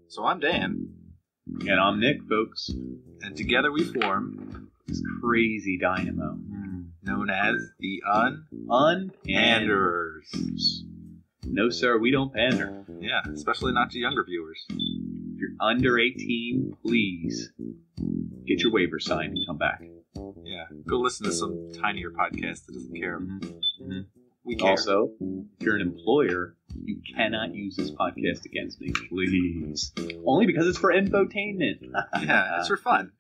So I'm Dan. And I'm Nick, folks. And together we form this crazy dynamo known as the Unpanderers. No, sir, we don't pander. Yeah, especially not to younger viewers. If you're under 18, please get your waiver signed and come back. Yeah, go listen to some tinier podcast that doesn't care. Mm-hmm. We care. Also, if you're an employer, you cannot use this podcast against me, please. Only because it's for infotainment. Yeah, it's for fun.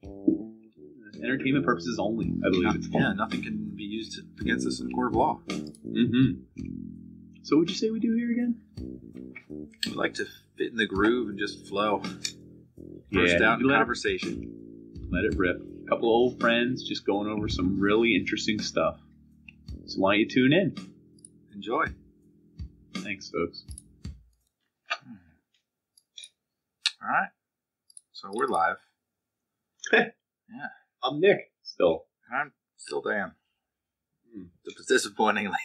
Entertainment purposes only, I believe it's fun. Yeah, nothing can be used against us in court of law. Mm-hmm. So what'd you say we do here again? We like to fit in the groove and just flow. Burst out in conversation. Let it rip. A couple of old friends just going over some really interesting stuff. So why don't you tune in? Enjoy. Thanks, folks. All right. So we're live. Yeah. I'm Nick, still. I'm still Dan. Disappointingly.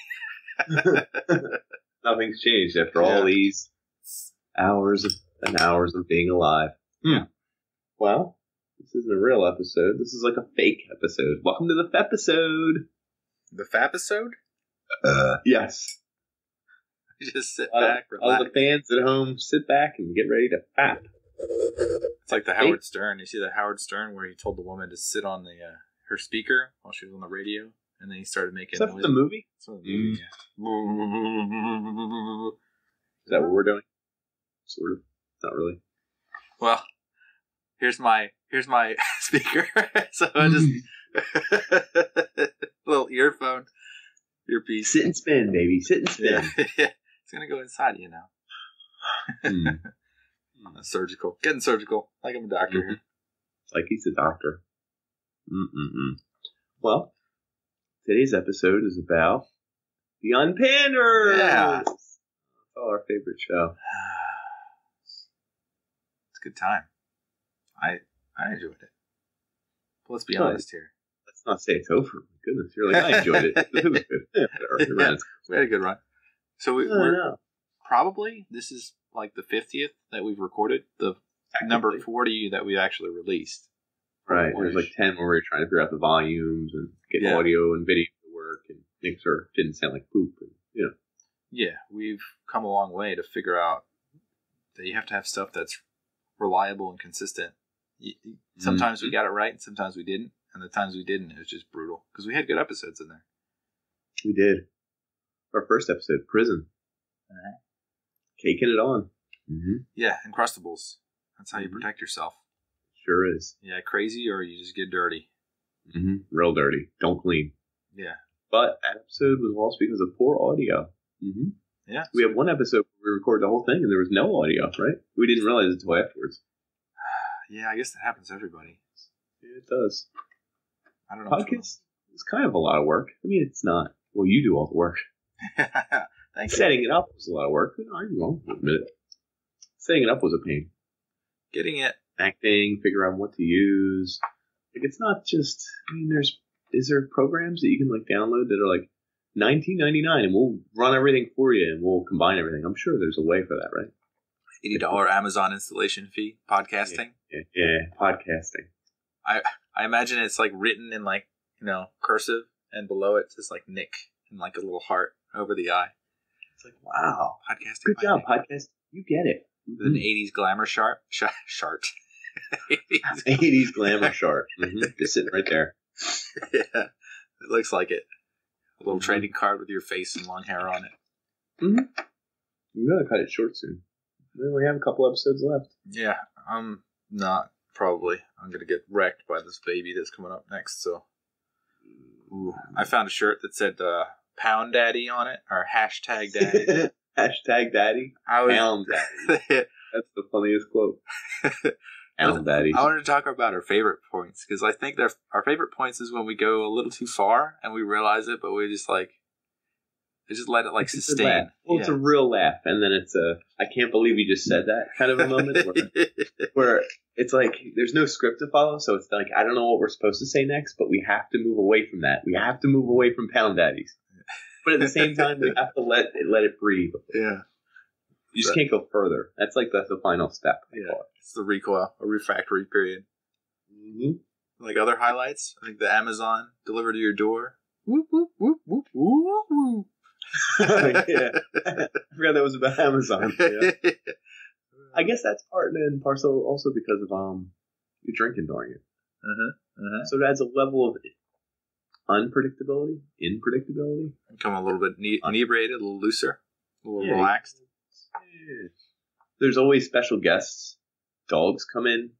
Nothing's changed after all these hours and hours of being alive. Yeah. Well, this isn't a real episode. This is like a fake episode. Welcome to the Fepisode. The Fapisode? Yes. You just sit back, relax. All the fans at home, sit back and get ready to fap. It's like the Howard Stern. You see the Howard Stern where he told the woman to sit on the her speaker while she was on the radio, and then he started making noise. Is that from the movie? It's from the movie, yeah. Is that what we're doing? Sort of. Not really. Well, here's my speaker. So I just little earpiece. Sit and spin, baby. Sit and spin. Yeah. It's gonna go inside you now. Surgical. Getting surgical. Like I'm a doctor here. It's like he's a doctor. Well, today's episode is about the Unpanderers. Yeah. It's all our favorite show. It's a good time. I enjoyed it. But let's be honest here. Let's not say it's over. Goodness, you're like, I enjoyed it. It was good. Yeah, we had a good run. So we're probably, this is like the 50th that we've recorded. The number 40 that we actually released. Right. There's like 10 where we were trying to figure out the volumes and get audio and video to work and make sure it didn't sound like poop. And, Yeah, we've come a long way to figure out that you have to have stuff that's reliable and consistent. Sometimes we got it right and sometimes we didn't. And the times we didn't, it was just brutal. Because we had good episodes in there. We did. Our first episode, Prison. Caking it on. Yeah, Encrustables. That's how you protect yourself. Sure is. Yeah, crazy or you just get dirty. Real dirty. Don't clean. Yeah. But that episode was lost because of poor audio. Yeah. We had one episode where we recorded the whole thing and there was no audio, right? We didn't realize it until afterwards. Yeah, I guess that happens to everybody. Yeah, it does. I don't know. Podcast is kind of a lot of work. I mean, it's not. Well, you do all the work. Thank Setting it up was a lot of work. I won't admit it. Setting it up was a pain. Getting it. Acting, figure out what to use. Like, it's not just, I mean, is there programs that you can, like, download that are, like, $19.99 and we'll run everything for you and we'll combine everything? I'm sure there's a way for that, right? $80 Amazon installation fee. Podcasting. Yeah, podcasting. I imagine it's, like, written in, like, cursive, and below it says, like, Nick and, like, a little heart over the eye. It's like, wow. Podcasting. Good job, podcast. You get it. With an 80s glamour shart. 80s glamour shart. Just sitting right there. Yeah, it looks like it. A little trading card with your face and long hair on it. You gotta cut it short soon. We only have a couple episodes left. Yeah, I'm not probably. I'm gonna get wrecked by this baby that's coming up next. So, I found a shirt that said "Pound Daddy" on it, or hashtag Daddy. Hashtag Daddy. Pound Daddy. That's the funniest quote. Pound Daddy. I wanted to talk about our favorite points because I think our favorite points is when we go a little too far and we realize it, but we just let it like sustain. Well, it's a real laugh, and then it's a I can't believe you just said that kind of a moment where it's like there's no script to follow, so it's like I don't know what we're supposed to say next, but we have to move away from that. We have to move away from Pound Daddies, but at the same time we have to let it breathe. Yeah. You just can't go further. That's like the final step. Yeah, it's the recoil, a refractory period. Mm-hmm. Like other highlights, I think the Amazon delivered to your door. Whoop, whoop, whoop, whoop, whoop, whoop. Yeah. I forgot that was about Amazon. Yeah. I guess that's part and parcel also because of you're drinking during it. So it adds a level of unpredictability, unpredictability. Become a little bit inebriated, a little looser, a little relaxed. Yeah. There's always special guests. Dogs come in,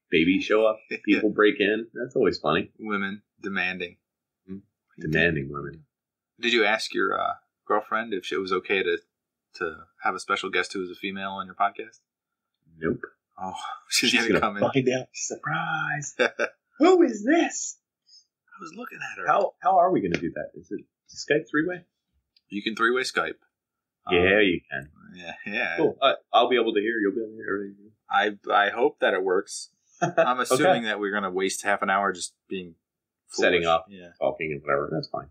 babies show up, people break in. That's always funny. Women demanding. Demanding women. Did you ask your girlfriend if it was okay to have a special guest who was a female on your podcast? Nope. Oh, she's going to come in. Find out. Surprise. Who is this? I was looking at her. How are we going to do that? Is it Skype three-way? You can three-way Skype. Yeah, you can. Yeah. Cool. I'll be able to hear. You'll be able to hear everything. I hope that it works. I'm assuming that we're going to waste half an hour just being foolish. Setting up, talking, and whatever. That's fine.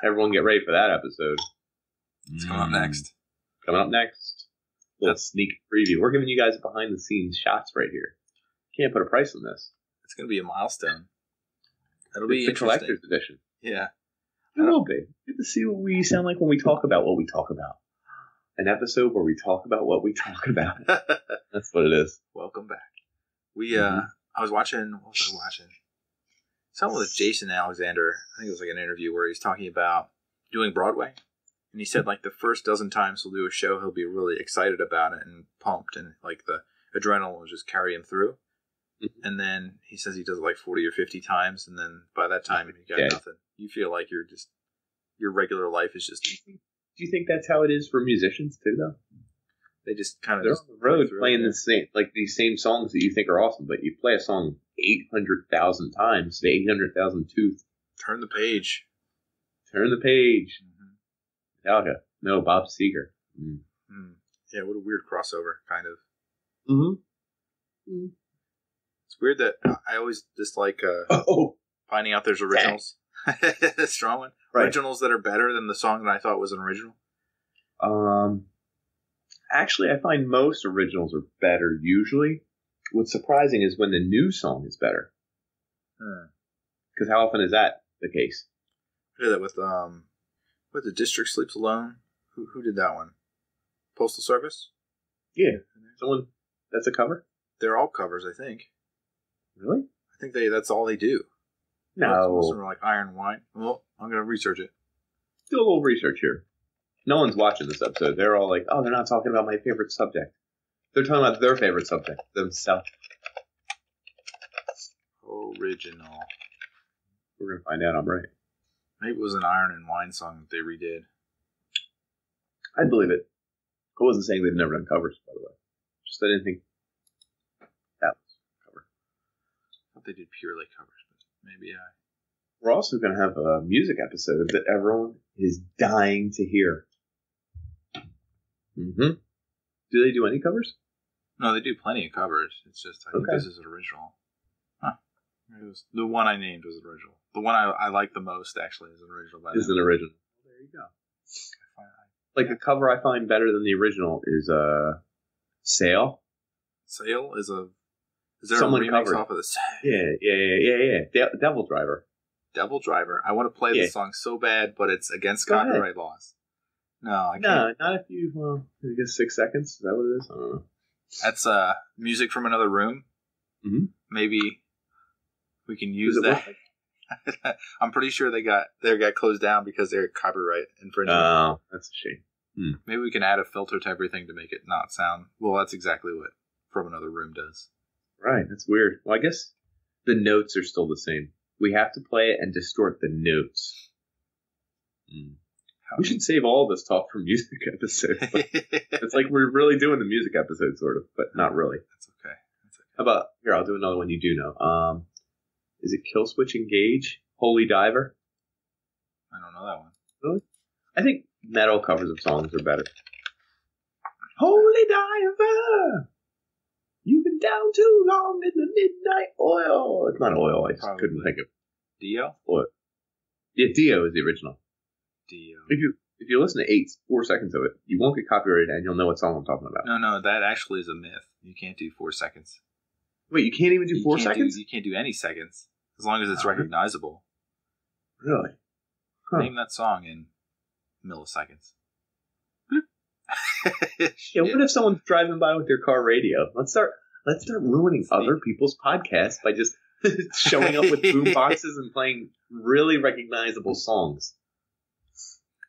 Everyone get ready for that episode. It's coming up next. Coming up next. Little sneak preview. We're giving you guys behind-the-scenes shots right here. Can't put a price on this. It's going to be a milestone. It'll be interesting. Collector's edition. Yeah. It will be. Good to see what we sound like when we talk about what we talk about. An episode where we talk about what we talk about. That's what it is. Welcome back. I was watching, what was I watching? Something with Jason Alexander. I think it was like an interview where he's talking about doing Broadway. And he said like the first dozen times he'll do a show, he'll be really excited about it and pumped. And like the adrenaline will just carry him through. And then he says he does it like 40 or 50 times. And then by that time, you got nothing. You feel like your regular life is just... Do you think that's how it is for musicians too, though? They just kind of... They're on the road playing these same songs that you think are awesome, but you play a song 800,000 times, the 800,000 tooth. Turn the page. Turn the page. Metallica. No, Bob Seger. Yeah, what a weird crossover, kind of. Mm-hmm. It's weird that I always dislike finding out there's originals. That's a strong one. Right. Originals that are better than the song that I thought was an original. Actually, I find most originals are better usually. What's surprising is when the new song is better. Because how often is that the case? I did that with The District Sleeps Alone. Who did that one? Postal Service? Yeah. Someone that's a cover? They're all covers, I think. Really? I think that's all they do. No. Most of them are like Iron Wine. Well, I'm going to research it. Do a little research here. No one's watching this episode. They're all like, oh, they're not talking about my favorite subject. They're talking about their favorite subject, themselves. Original. We're going to find out I'm right. Maybe it was an Iron and Wine song that they redid. I'd believe it. I wasn't saying they've never done covers, by the way. Just I didn't think that was a cover. I thought they did purely covers, but maybe I... We're also going to have a music episode that everyone is dying to hear. Do they do any covers? No, they do plenty of covers. It's just, I think this is an original. The one I named was original. The one I like the most, actually, is an original. Is an original. Well, there you go. Like a cover I find better than the original is Sail. Sail is there someone a remix covered. Off of this? Yeah. Devil Driver. Devil Driver. I want to play this song so bad, but it's against copyright laws. No, I can't. No, not if you, I guess 6 seconds. Is that what it is? I don't know. That's Music from Another Room. Maybe we can use that. I'm pretty sure they got closed down because they're copyright infringement. Oh, that's a shame. Maybe we can add a filter to everything to make it not sound... Well, that's exactly what From Another Room does. Right, that's weird. Well, I guess the notes are still the same. We have to play it and distort the notes. We should save all this talk for music episodes. It's like we're really doing the music episode, sort of, but not really. That's okay. How about, here, I'll do another one you do know. Is it Killswitch Engage? Holy Diver? I don't know that one. Really? I think metal covers of songs are better. Holy Diver! You've been down too long in the midnight oil. It's not oil, I just couldn't think of Dio? What? Yeah, Dio is the original. Dio. if you listen to 4 seconds of it, you won't get copyrighted and you'll know what song I'm talking about. No, that actually is a myth. You can't do 4 seconds. Wait, you can't even do 4 seconds? You can't do any seconds, as long as it's recognizable. Really? Huh. Name that song in milliseconds. Yeah, what if someone's driving by with their car radio? Let's start ruining other people's podcasts by just showing up with boom boxes and playing really recognizable songs.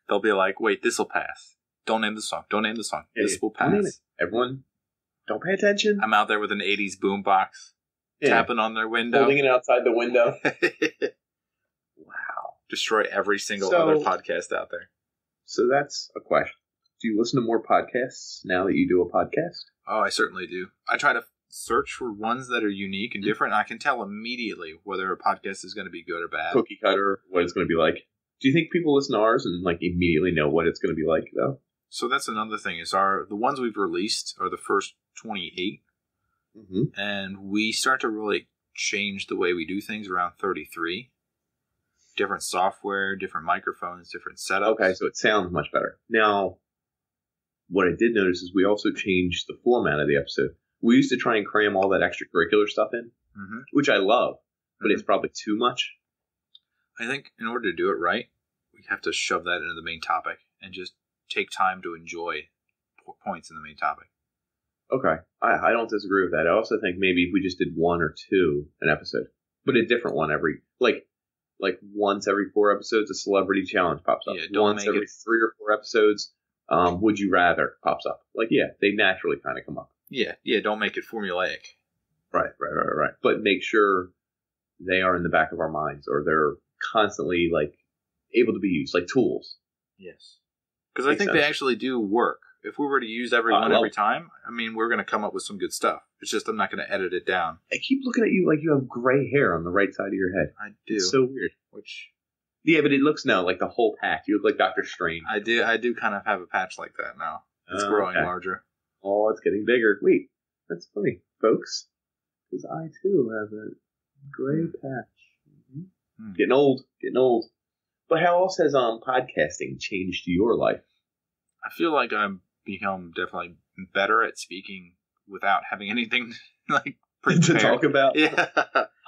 They'll be like, wait, this'll pass. Don't name the song. Yeah, this will pass. Everyone, don't pay attention. I'm out there with an 80s boombox, tapping on their window. Holding it outside the window. Wow. Destroy every single other podcast out there. So that's a question. Do you listen to more podcasts now that you do a podcast? Oh, I certainly do. I try to search for ones that are unique and different. I can tell immediately whether a podcast is going to be good or bad. Cookie cutter, what it's going to be like. Do you think people listen to ours and like immediately know what it's going to be like, though? So that's another thing. Is the ones we've released are the first 28, and we start to really change the way we do things around 33. Different software, different microphones, different setups. Okay, so it sounds much better. Now, what I did notice is we also changed the format of the episode. We used to try and cram all that extracurricular stuff in, which I love, but it's probably too much. I think in order to do it right, we have to shove that into the main topic and just take time to enjoy points in the main topic. Okay. I don't disagree with that. I also think maybe if we just did 1 or 2 an episode, but a different one every, like once every 4 episodes, a celebrity challenge pops up. Yeah, once every 3 or 4 episodes, would you rather pops up. Like, yeah, they naturally kind of come up. Yeah, don't make it formulaic. Right. But make sure they are in the back of our minds, or they're constantly like able to be used, like tools. Yes. Because I think they actually do work. If we were to use every one every time, I mean, we're going to come up with some good stuff. It's just I'm not going to edit it down. I keep looking at you like you have gray hair on the right side of your head. I do. It's so weird. Yeah, but it looks now like the whole patch. You look like Dr. Strange. I do kind of have a patch like that now. It's growing larger. Oh, it's getting bigger. Wait, that's funny, folks. Because I too have a gray patch. Getting old. But how else has podcasting changed your life? I feel like I've become definitely better at speaking without having anything like prepared to talk about. Yeah,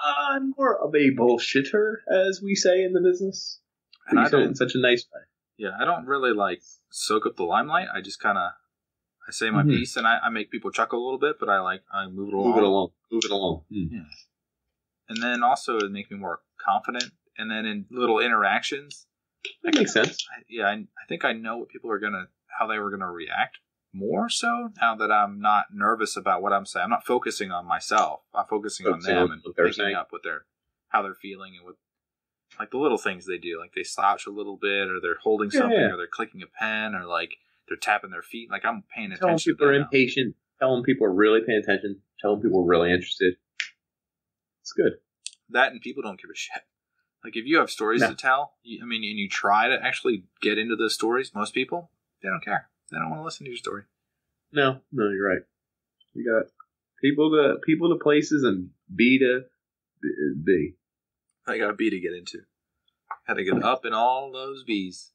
I'm more of a bullshitter, as we say in the business. And I don't in such a nice way. Yeah, I don't really like soak up the limelight. I just kind of I say my piece and I make people chuckle a little bit, but I move it along. Move it along. Yeah, and then also it makes me more confident. And then in little interactions, that makes sense. I think I know what people are how they were gonna react more so now that I'm not nervous about what I'm saying. I'm not focusing on myself. I'm focusing on them and picking up what how they're feeling and what like the little things they do. Like they slouch a little bit, or they're holding something, or they're clicking a pen, or like they're tapping their feet. Like I'm paying attention. Telling people are impatient. Telling people are really paying attention. Telling people are really interested. It's good. That and people don't give a shit. Like, if you have stories to tell, and you try to actually get into those stories, most people, they don't care. They don't want to listen to your story. No, you're right. You got people to places and B to B. I got a B to get into. Had to get up in all those B's.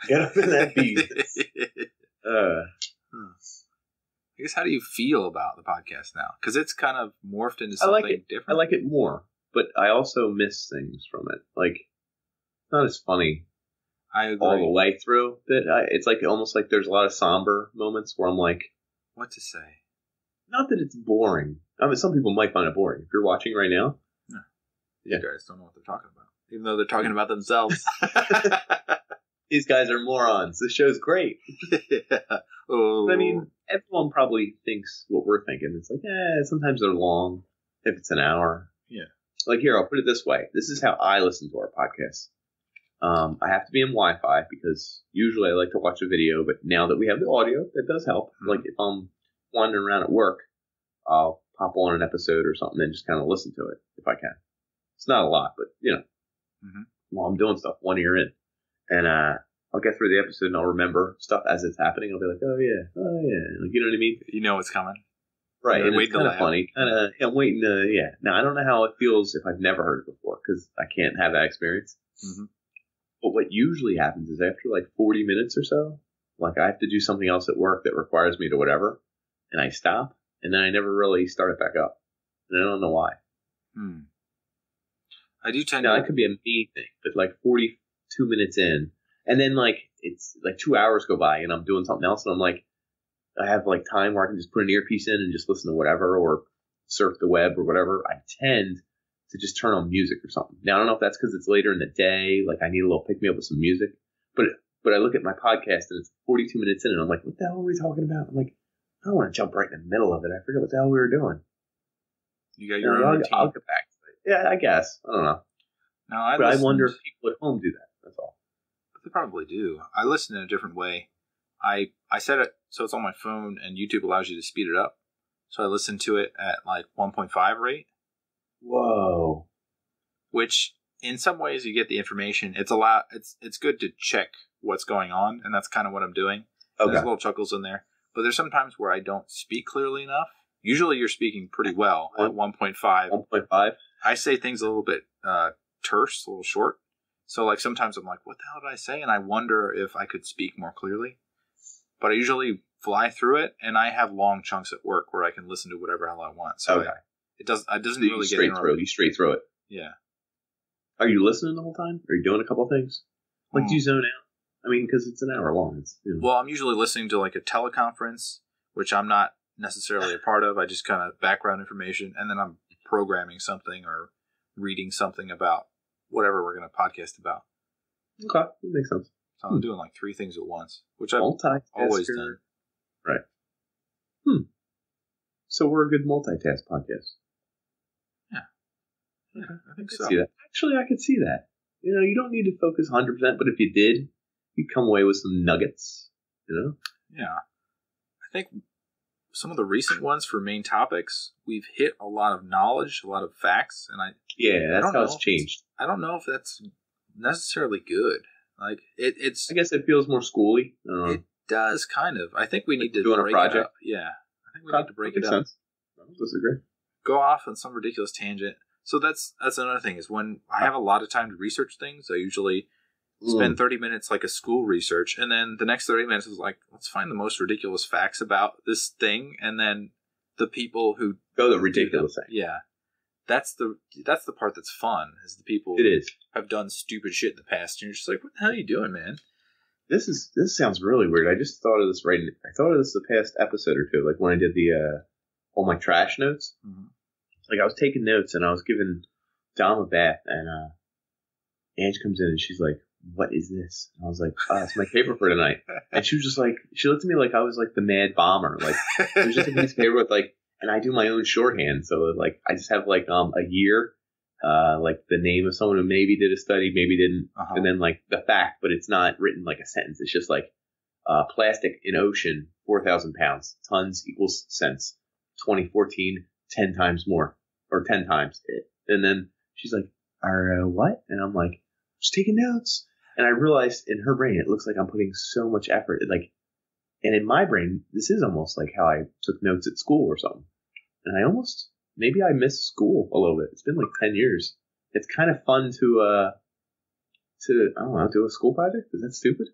Get up in that B. I guess, how do you feel about the podcast now? Because it's kind of morphed into something different. I like it more. But I also miss things from it. Like, it's not as funny. I agree. All the way through. It's like almost like there's a lot of somber moments where I'm like, what to say? Not that it's boring. I mean, some people might find it boring. If you're watching right now, no. You guys don't know what they're talking about, even though they're talking about themselves. These guys are morons. This show's great. Yeah. Oh. I mean, everyone probably thinks what we're thinking. It's like, sometimes they're long. If it's an hour. Yeah. Like, here, I'll put it this way. This is how I listen to our podcasts. I have to be in Wi-Fi because usually I like to watch a video, but now that we have the audio, that does help. Mm-hmm. Like, if I'm wandering around at work, I'll pop on an episode or something and just kind of listen to it if I can. It's not a lot, but, while I'm doing stuff, one ear in. And I'll get through the episode and I'll remember stuff as it's happening. I'll be like, oh, yeah. Like, you know what I mean? You know what's coming. Right, and it's kind of funny. I'm waiting to, Now, I don't know how it feels if I've never heard it before, because I can't have that experience. Mm-hmm. But what usually happens is after like 40 minutes or so, like I have to do something else at work that requires me to whatever, and I stop, and then I never really start it back up. And I don't know why. I do tend now, to... that could be a me thing, but like 42 minutes in, and then like it's like 2 hours go by, and I'm doing something else, and I'm like, I have like time where I can just put an earpiece in and just listen to whatever, or surf the web or whatever. I tend to just turn on music or something. Now, I don't know if that's because it's later in the day, like I need a little pick-me-up with some music, but I look at my podcast and it's 42 minutes in, and I'm like, what the hell are we talking about? I'm like, I don't want to jump right in the middle of it. I forget what the hell we were doing. You got your own routine. I'll get back to it. Yeah, I guess. I don't know. No, I wonder if people at home do that. That's all. But they probably do. I listen in a different way. I set it so it's on my phone, and YouTube allows you to speed it up. So I listen to it at like 1.5 rate. Whoa. Which, in some ways, you get the information. It's good to check what's going on, and that's kind of what I'm doing. Okay. There's little chuckles in there. But there's sometimes where I don't speak clearly enough. Usually you're speaking pretty well at 1.5. 1.5? I say things a little bit terse, a little short. So like sometimes I'm like, what the hell did I say? And I wonder if I could speak more clearly. But I usually fly through it, and I have long chunks at work where I can listen to whatever hell I want. So it doesn't really get interrupted. You straight through it. Yeah. Are you listening the whole time? Are you doing a couple things? Like, do you zone out? I mean, because it's an hour long. Well, I'm usually listening to like a teleconference, which I'm not necessarily a part of. I just kind of background information, and then I'm programming something or reading something about whatever we're going to podcast about. Okay, that makes sense. So I'm doing like 3 things at once, which I've always done. Right. So we're a good multitask podcast. Yeah, I think so. See that. Actually, I could see that. You know, you don't need to focus 100%, but if you did, you'd come away with some nuggets, you know? Yeah. I think some of the recent ones for main topics, we've hit a lot of knowledge, a lot of facts, and that's how it's changed. I don't know if that's necessarily good. Like, it's... I guess it feels more schooly. It does, kind of. I think we need to doing break a project. It up. Yeah. I think we need to break it up. Sense. I don't disagree. Go off on some ridiculous tangent. So that's another thing, is when I have a lot of time to research things, I usually spend 30 minutes like a school research, and then the next 30 minutes is like, let's find the most ridiculous facts about this thing, and then the people who go the ridiculous thing. Yeah. That's the part that's fun, is the people who have done stupid shit in the past, and you're just like, what the hell are you doing, man? This sounds really weird. I just thought of this I thought of this the past episode or two, like when I did the all my trash notes. Mm-hmm. Like I was taking notes and I was giving Dom a bath, and Ange comes in and she's like, "What is this?" And I was like, "It's my paper for tonight." And she was just like, she looked at me like I was like the mad bomber. Like it was just a piece of paper with like, and I do my own shorthand, so like I just have like a year, like the name of someone who maybe did a study, maybe didn't, and then like the fact, but it's not written like a sentence. It's just like plastic in ocean, 4,000 pounds, tons equals cents. 2014, 10 times more, or 10 times it. And then she's like, what? And I'm like, just taking notes. And I realized in her brain, it looks like I'm putting so much effort. Like, and in my brain, this is almost like how I took notes at school or something. And maybe I missed school a little bit. It's been like 10 years. It's kind of fun to I don't know, do a school project. Is that stupid?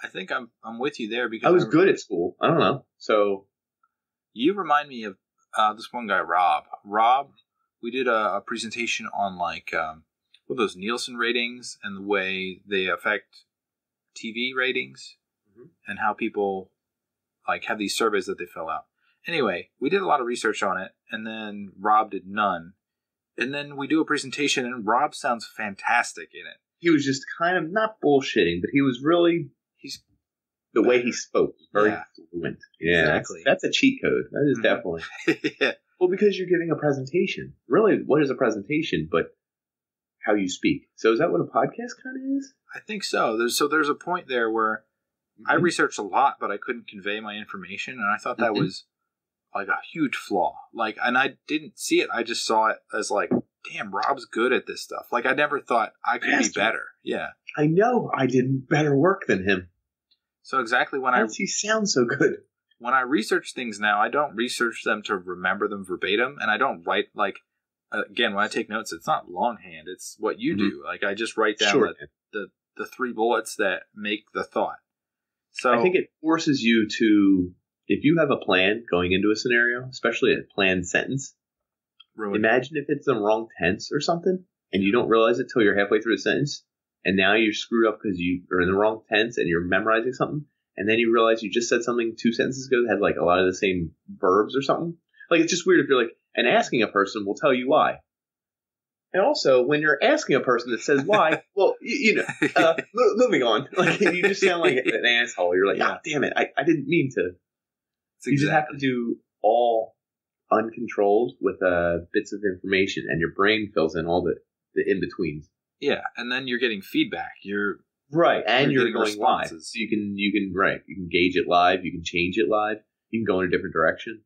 I think I'm with you there, because I was good at school. I don't know. So you remind me of this one guy, Rob. Rob, we did a presentation on like what are those Nielsen ratings and the way they affect TV ratings, and how people like have these surveys that they fill out. Anyway, we did a lot of research on it, and then Rob did none. And then we do a presentation, and Rob sounds fantastic in it. He was just kind of not bullshitting, but he was really the way he spoke was very fluent. Yeah, exactly. That's a cheat code. That is definitely. Yeah. Well, because you're giving a presentation. Really, what is a presentation but how you speak? So is that what a podcast kind of is? I think so. There's a point there where I researched a lot, but I couldn't convey my information, and I thought that was like a huge flaw. Like, and I didn't see it. I just saw it as like, damn, Rob's good at this stuff. Like, I never thought I could be better. Yeah. I know I did better work than him. So exactly Why does he sound so good? When I research things now, I don't research them to remember them verbatim, and I don't write, like, again, when I take notes, it's not longhand, it's what you do. Like, I just write down the the 3 bullets that make the thought. So I think it forces you to, if you have a plan going into a scenario, especially a planned sentence, imagine if it's the wrong tense or something, and you don't realize it till you're halfway through the sentence, and now you're screwed up because you are in the wrong tense and you're memorizing something, and then you realize you just said something 2 sentences ago that had like a lot of the same verbs or something. Like, it's just weird if you're like, and asking a person will tell you why. And also, when you're asking a person that says why, well, moving on. Like, you just sound like an asshole. You're like, oh, damn it, I didn't mean to. You just have to do all uncontrolled with bits of information, and your brain fills in all the in-betweens. Yeah, and then you're getting feedback. You're and you're going responses. live. So you can gauge it live, you can change it live, you can go in a different direction.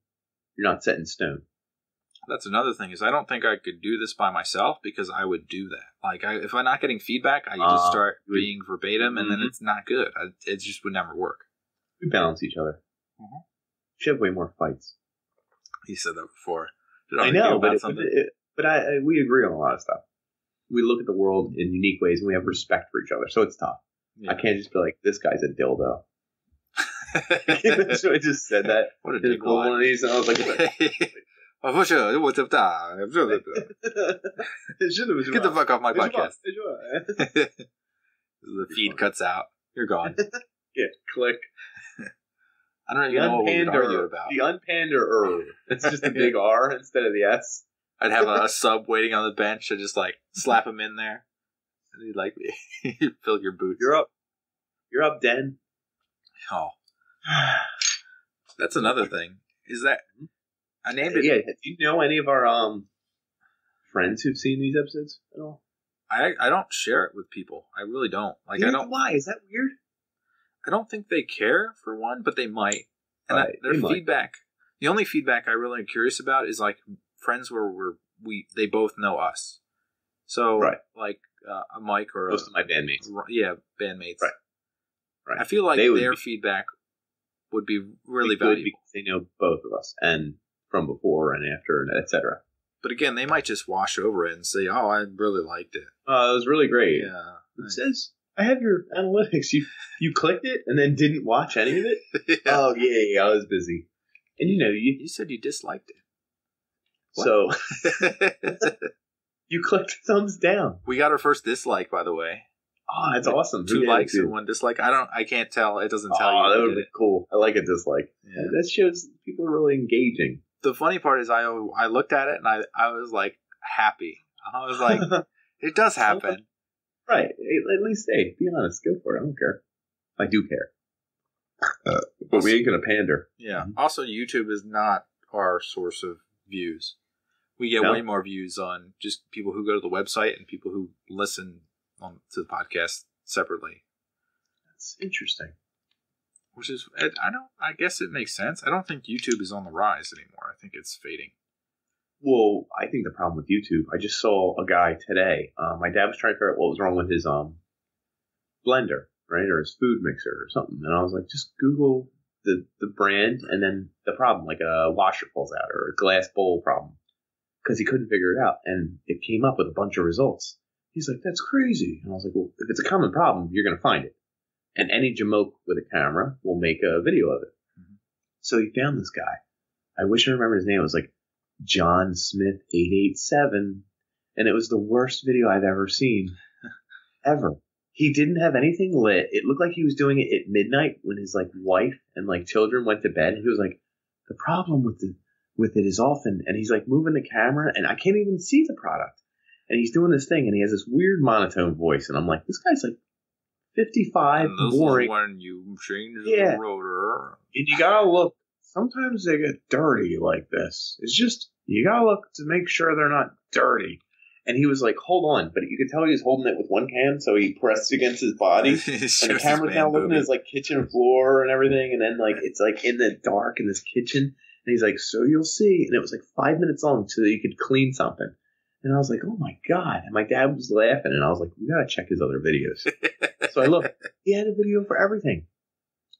You're not set in stone. That's another thing, is I don't think I could do this by myself, because I would do that. Like, if I'm not getting feedback, I just start being verbatim, and then it's not good. It just would never work. We balance each other. Mm-hmm. Should have way more fights. He said that before. I know, but we agree on a lot of stuff. We look at the world in unique ways, and we have respect for each other, so it's tough. Yeah. I can't just be like, this guy's a dildo. So I just said that. What a dick one of these, and I was like, for sure. Get the fuck off my podcast. The feed cuts out. You're gone. Yeah, click. I don't even know what we would argue about. The unpander. It's just a big R instead of the S. I'd have a sub waiting on the bench. I'd just like slap him in there. And he'd like fill your boots. You're up, Den. Oh. That's another thing. Is that I named it. Yeah. Do you know any of our friends who've seen these episodes at all? I don't share it with people. I really don't. Like, I don't. Why? Is that weird? I don't think they care, for one, but they might. And their feedback. The only feedback I really am curious about is like friends where they both know us. So like a Mike or most of my bandmates. Yeah, bandmates. Right. I feel like their feedback would be really valuable because they know both of us and from before and after, and etc. But again, they might just wash over it and say, "Oh, I really liked it. Oh, it was really great." Yeah. It says, "I have your analytics. You clicked it and then didn't watch any of it." Yeah. Oh yeah, I was busy. And you said you disliked it. What? So you clicked thumbs down. We got our first dislike, by the way. Oh, that's awesome. 2 likes and 1 dislike. I can't tell. It doesn't tell you. Oh, that would be cool. I like a dislike. Yeah. That shows people are really engaging. The funny part is I looked at it and I was like happy. I was like, it does happen. Right. At least, hey, be honest. Go for it. I don't care. I do care. But we ain't going to pander. Yeah. Mm-hmm. Also, YouTube is not our source of views. We get way more views on just people who go to the website and people who listen to the podcast separately. That's interesting. Which is, I guess it makes sense. I don't think YouTube is on the rise anymore. I think it's fading. Well, I think the problem with YouTube, I just saw a guy today. My dad was trying to figure out what was wrong with his blender, right? Or his food mixer or something. And I was like, just Google the brand and then the problem, like a washer falls out or a glass bowl problem. Because he couldn't figure it out. And it came up with a bunch of results. He's like, that's crazy. And I was like, well, if it's a common problem, you're going to find it. And any jamoke with a camera will make a video of it. Mm-hmm. So he found this guy. I wish I remember his name. It was like John Smith 887. And it was the worst video I've ever seen. Ever. He didn't have anything lit. It looked like he was doing it at midnight when his like wife and like children went to bed. And he was like, the problem with it is often, and he's like moving the camera and I can't even see the product. And he's doing this thing and he has this weird monotone voice. And I'm like, this guy's like 55, and this boring. Is when you change the rotor. And you gotta look. Sometimes they get dirty like this. It's just, you gotta look to make sure they're not dirty. And he was like, hold on. But you could tell he was holding it with one hand, so he pressed against his body. And the camera's now looking at his like kitchen floor and everything. And then like it's like in the dark in this kitchen. And he's like, so you'll see. And it was like 5 minutes long so that you could clean something. And I was like, oh my God. And my dad was laughing. And I was like, we got to check his other videos. So I looked. He had a video for everything.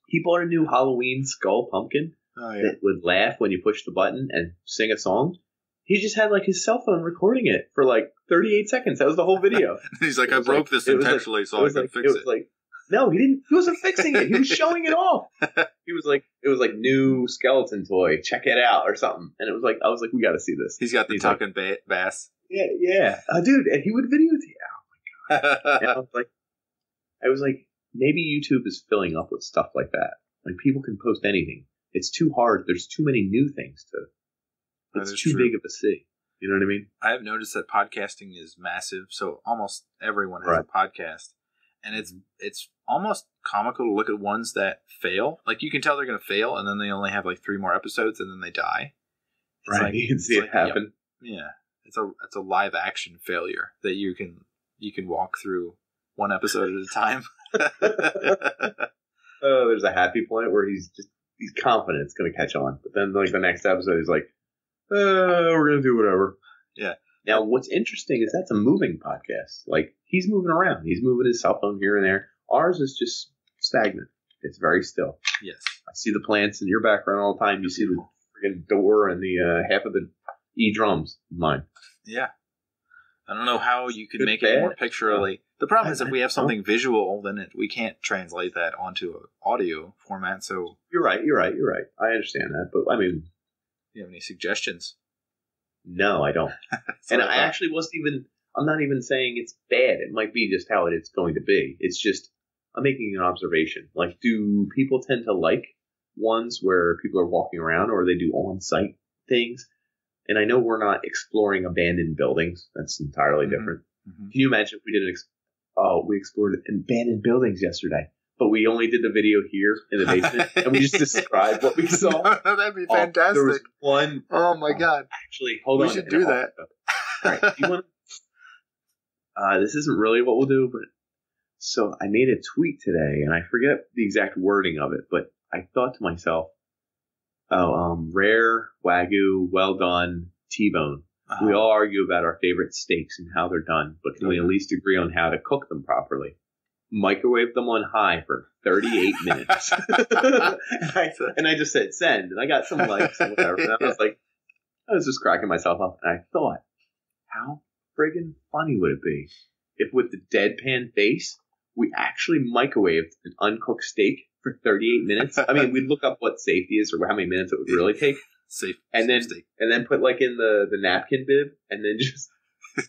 He bought a new Halloween skull pumpkin that would laugh when you push the button and sing a song. he just had like his cell phone recording it for like 38 seconds. That was the whole video. He's like, I broke this intentionally so I can fix it. It was like, no, he didn't. He wasn't fixing it. He was showing it off. He was like, it was like new skeleton toy. Check it out or something. And it was like, I was like, we got to see this. He's got the tuck and bass. Yeah. Dude, and he would videotape. Oh my god. And I was like, maybe YouTube is filling up with stuff like that. Like people can post anything. It's too hard. There's too many new things to. It's too big of a sea. You know what I mean? I have noticed that podcasting is massive. So almost everyone has a podcast. And it's almost comical to look at ones that fail. Like you can tell they're going to fail, and then they only have like 3 more episodes, and then they die. It's right, you can see it happen. Yeah, it's a live action failure that you can walk through one episode at a time. Oh, there's a happy point where he's confident it's going to catch on, but then like the next episode he's like, we're going to do whatever. Yeah. Now, what's interesting is that's a moving podcast. Like, he's moving around. He's moving his cell phone here and there. Ours is just stagnant. It's very still. Yes. I see the plants in your background all the time. You see the friggin' door and the half of the drums in mine. Yeah. I don't know how you could make it more pictorially. The problem is if we have something visual, then we can't translate that onto an audio format. So You're right. I understand that. But, I mean... Do you have any suggestions? No, I don't. And I actually I'm not even saying it's bad. It might be just how it's going to be. It's just, I'm making an observation. Like, do people tend to like ones where people are walking around or they do on-site things? And I know we're not exploring abandoned buildings. That's entirely different. Mm-hmm. Can you imagine if we did we explored abandoned buildings yesterday, but we only did the video here in the basement, and we just described what we saw. That'd be fantastic. There was one. Oh my god! Actually, hold on. We should do that. All right. Do you want? This isn't really what we'll do, but so I made a tweet today, and I forget the exact wording of it, but I thought to myself, rare wagyu, well done, T-bone. Uh-huh. We all argue about our favorite steaks and how they're done, but can we at least agree on how to cook them properly? Microwave them on high for 38 minutes. and I just said send, and I got some likes and whatever. And I was just cracking myself up, and I thought, how friggin' funny would it be if with the deadpan face, we actually microwaved an uncooked steak for 38 minutes? I mean, we'd look up what safety is or how many minutes it would really take. Safe steak. And then put like in the napkin bib, and then just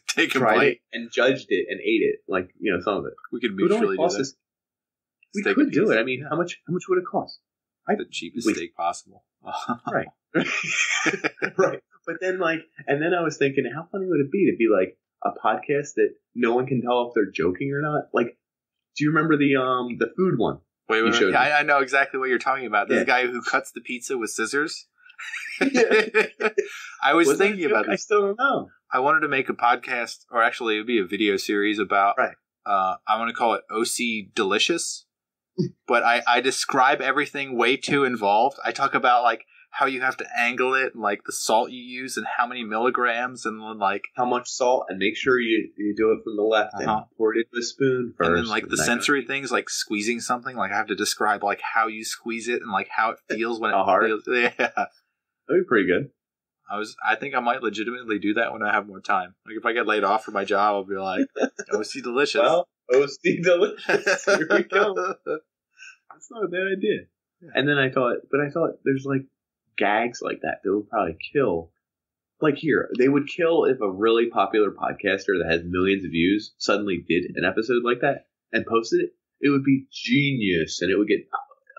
take a bite and judged it and ate it, like some of it. We could mutually do that. We could do it. I mean, how much would it cost? The cheapest steak possible. Right. Right. But then and then I was thinking, how funny would it be to be like a podcast that no one can tell if they're joking or not? Like, do you remember the food one? Wait. Yeah, I know exactly what you're talking about. This guy who cuts the pizza with scissors. I was thinking about this. I still don't know. I wanted to make a podcast, or actually it would be a video series about, I want to call it OC Delicious, but I describe everything way too involved. I talk about like how you have to angle it and like the salt you use and how many milligrams and like how much salt, and make sure you do it from the left and pour it into a spoon first. And then like the sensory things like squeezing something, like I have to describe like how you squeeze it and like how it feels when it feels. Yeah. That'd be pretty good. I think I might legitimately do that when I have more time. Like if I get laid off from my job, I'll be like, OC Delicious. Well, OC Delicious. Here we go. That's not a bad idea. Yeah. And then I thought there's like gags like that would probably kill. Like here, they would kill if a really popular podcaster that has millions of views suddenly did an episode like that and posted it. It would be genius, and it would get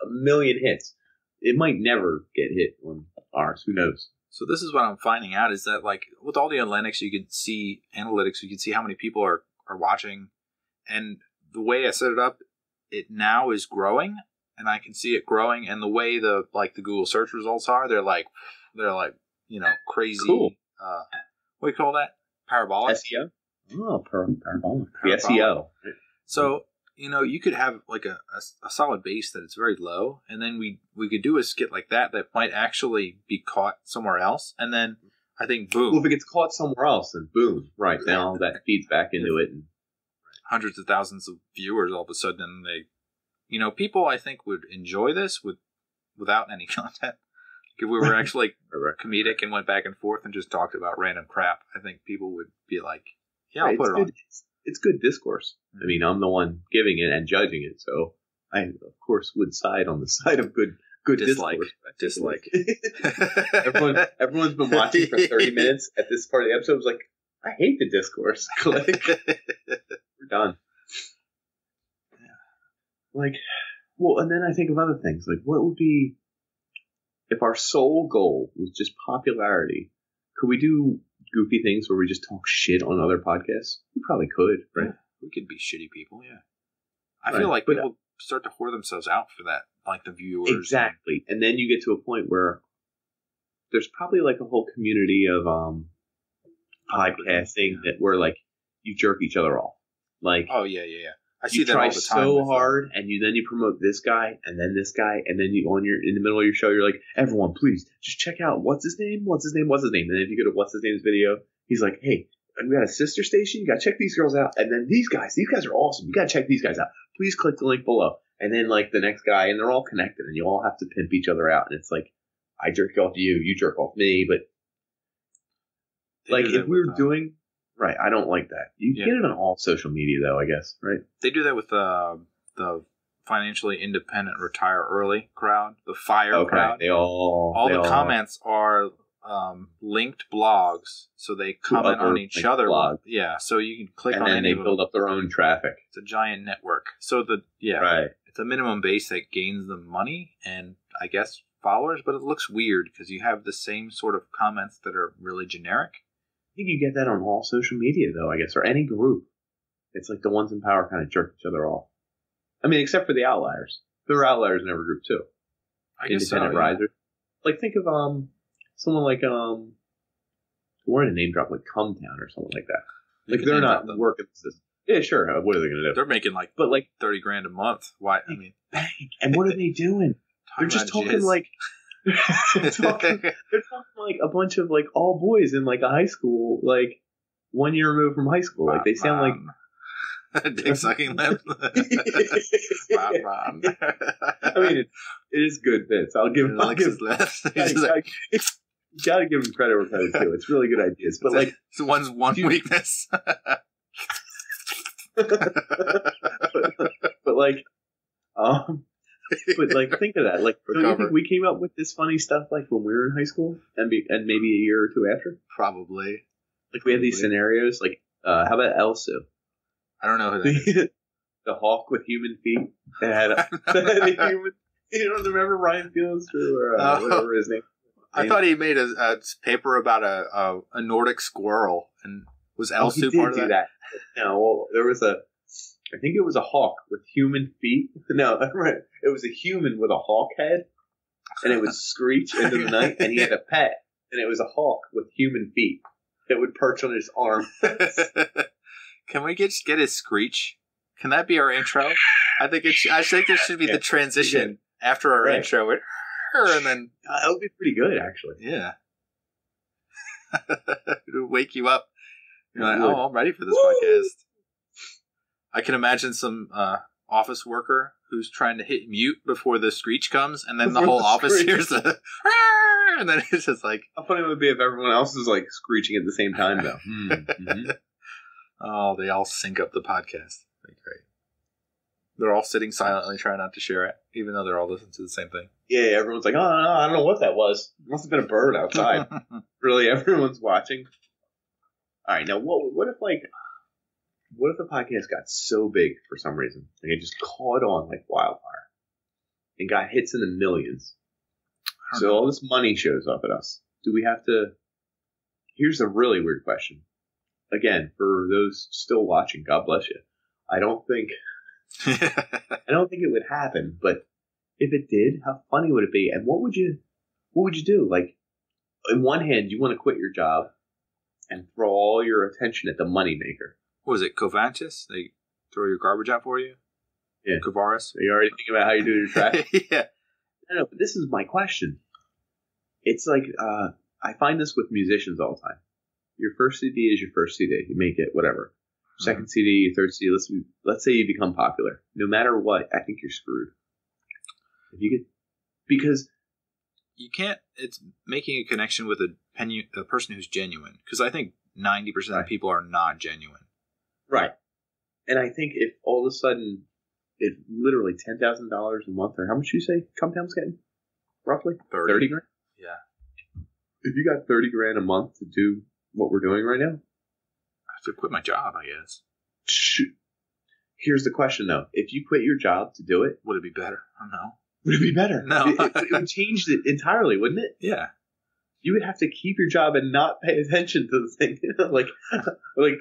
a million hits. It might never get hit on ours. Who knows? So this is what I'm finding out is that like with all the analytics, you can see how many people are watching, and the way I set it up, it now is growing, and I can see it growing. And the way the Google search results are, they're like crazy. Cool. What do you call that? Parabolic. SEO. Oh, parabolic. The SEO. So. You could have like a solid base that it's very low, and then we could do a skit like that might actually be caught somewhere else, and then I think boom. Well, if it gets caught somewhere else, then boom, right? Now that feeds back into it, and hundreds of thousands of viewers all of a sudden, and they, people I think would enjoy this without any content. If we were actually comedic and went back and forth and just talked about random crap, I think people would be like, yeah, I'll put it on. It's good discourse. I mean, I'm the one giving it and judging it, so I, of course, would side on the side of good discourse. Dislike. Everyone's been watching for 30 minutes at this part of the episode. Was like, I hate the discourse. Click. We're done. Like, well, and then I think of other things. Like, what would be if our sole goal was just popularity? Could we do goofy things where we just talk shit on other podcasts? We probably could, right? Yeah, we could be shitty people, yeah. I feel like people start to whore themselves out for that, like the viewers. Exactly. And then you get to a point where there's probably like a whole community of podcasting that where like you jerk each other off. Like, oh yeah. I see that all the time. So hard, and then you promote this guy, and then this guy, and then you in the middle of your show, you're like, everyone, please just check out what's his name. And then if you go to what's his name's video, he's like, hey, we got a sister station. You got to check these girls out, and then these guys are awesome. You got to check these guys out. Please click the link below, and then like the next guy, and they're all connected, and you all have to pimp each other out, and it's like, I jerk off you, you jerk off me, but like if we were doing. Right, I don't like that. You get it on all social media, though, I guess, right? They do that with the financially independent retire early crowd, the FIRE crowd. All the comments are linked blogs, so they comment on each other. Yeah, so you can click on and they build up their own traffic. It's a giant network. So it's a minimum base that gains them money and I guess followers, but it looks weird because you have the same sort of comments that are really generic. I think you get that on all social media, though, I guess, or any group. It's like the ones in power kind of jerk each other off. I mean, except for the outliers. There are outliers in every group, too. Independent risers. Like, think of someone like, we're in a name drop, like Cumtown or something like that. Like, they're not working the system. Yeah, sure. What are they going to do? They're making like $30,000 a month. Why? I mean, and what are they doing? They're just talking like... they're talking like a bunch of like all boys in like a high school, like 1 year removed from high school. Like they sound like dick sucking lip. I mean, it is good bits. I'll give him. You gotta give him credit where credit's due. It's really good ideas, but like it's one's one weakness. but like, but like, think of that. Like, don't you think we came up with this funny stuff like when we were in high school, and maybe a year or two after? Probably. Like we had these scenarios. Like, how about Elsu? I don't know who that is. The hawk with human feet that had a human. You don't remember Ryan Fields or whatever his name? I thought he made a paper about a Nordic squirrel, and was Elsu part of that? No, well, there was I think it was a hawk with human feet. No, right. It was a human with a hawk head, and it would screech into the night, and he had a pet, and it was a hawk with human feet that would perch on his arm. Can we just get his screech? Can that be our intro? I think there should be the transition after our intro, and then that would be pretty good, actually. Yeah, it'll wake you up. You're like, oh, I'm ready for this podcast. I can imagine some office worker who's trying to hit mute before the screech comes, and then the whole office hears the and then it's just like... How funny it would be if everyone else is like screeching at the same time, though. Mm-hmm. Oh, they all sync up the podcast. That'd be great. They're all sitting silently trying not to share it, even though they're all listening to the same thing. Yeah, everyone's like, oh, no, I don't know what that was. It must have been a bird outside. Really, everyone's watching. All right, now what if the podcast got so big for some reason, like it just caught on like wildfire and got hits in the millions? So all this money shows up at us. Do we have to? Here's a really weird question. Again, for those still watching, God bless you. I don't think it would happen, but if it did, how funny would it be? And what would you do? Like, in one hand, you want to quit your job and throw all your attention at the moneymaker. What was it, Covantis? They throw your garbage out for you? Yeah. Kavaris? Are you already thinking about how you do your trash? Yeah. No, but this is my question. It's like, I find this with musicians all the time. Your first CD is your first CD. You make it, whatever. Second CD, third CD, let's say you become popular. No matter what, I think you're screwed. Because you can't. It's making a connection with a person who's genuine, because I think 90% of people are not genuine. Right. And I think if all of a sudden, if literally $10,000 a month, or how much you say Compound's getting? Roughly? 30 grand? Yeah. If you got 30 grand a month to do what we're doing right now? I have to quit my job, I guess. Shoot. Here's the question, though. If you quit your job to do it, would it be better? I don't know. Would it be better? No. It would change it entirely, wouldn't it? Yeah. You would have to keep your job and not pay attention to the thing. like